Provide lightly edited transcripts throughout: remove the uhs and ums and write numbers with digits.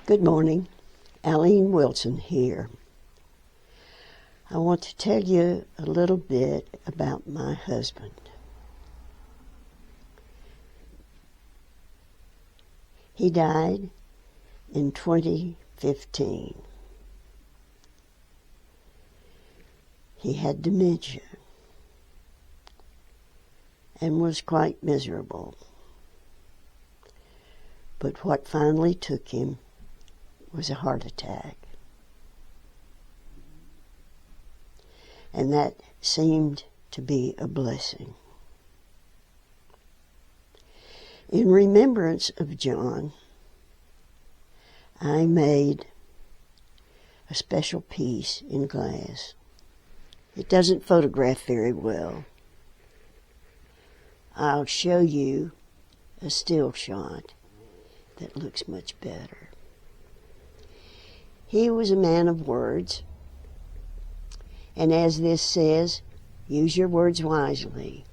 Good morning, Aline Wilson here. I want to tell you a little bit about my husband. He died in 2015. He had dementia and was quite miserable. But what finally took him was a heart attack. And that seemed to be a blessing. In remembrance of John, I made a special piece in glass. It doesn't photograph very well. I'll show you a still shot that looks much better. He was a man of words, and as this says, use your words wisely.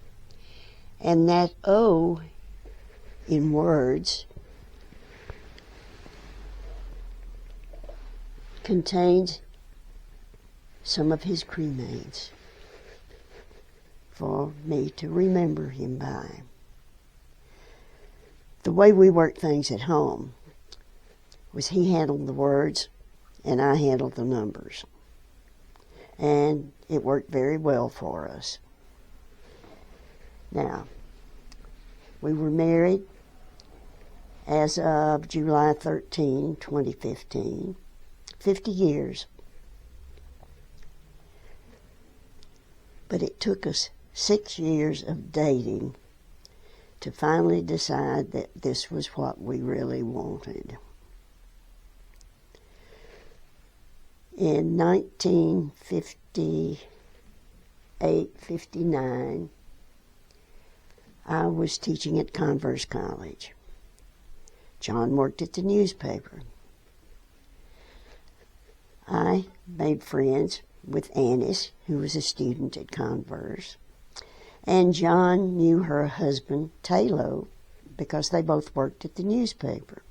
And that O in words contains some of his cremains for me to remember him by. The way we worked things at home was he handled the words and I handled the numbers. And it worked very well for us. Now, we were married as of July 13, 2015, 50 years. But it took us 6 years of dating to finally decide that this was what we really wanted. In 1958-59, I was teaching at Converse College. John worked at the newspaper. I made friends with Annis, who was a student at Converse, and John knew her husband, Talo, because they both worked at the newspaper.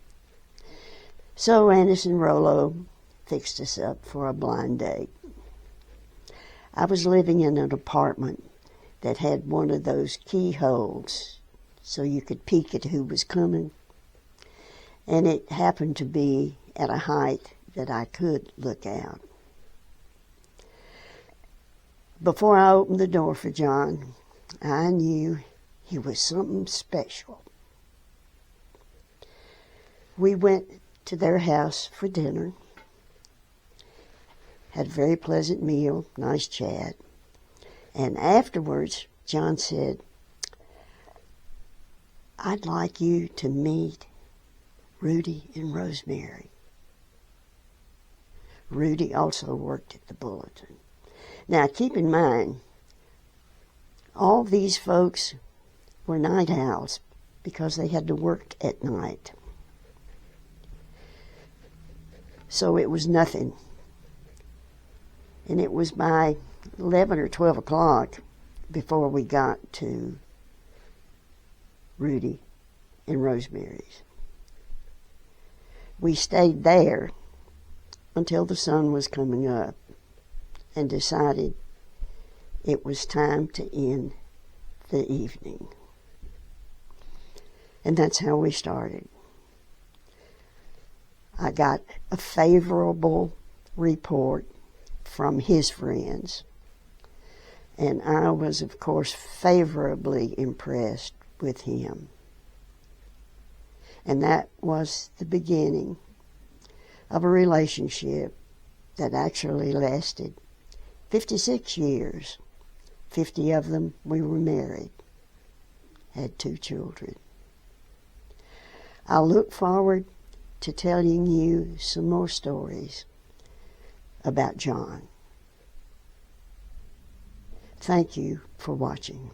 So Annis and Rollo fixed us up for a blind date. I was living in an apartment that had one of those keyholes so you could peek at who was coming, and it happened to be at a height that I could look out. Before I opened the door for John, I knew he was something special. We went to their house for dinner, had a very pleasant meal, nice chat, and afterwards John said, "I'd like you to meet Rudy and Rosemary." Rudy also worked at the Bulletin. Now keep in mind, all these folks were night owls because they had to work at night. So it was nothing. And it was by 11 or 12 o'clock before we got to Rudy and Rosemary's. We stayed there until the sun was coming up and decided it was time to end the evening. And that's how we started. I got a favorable report from his friends, and I was, of course, favorably impressed with him. And that was the beginning of a relationship that actually lasted 56 years. 50 of them we were married, had 2 children. I look forward to telling you some more stories about John. Thank you for watching.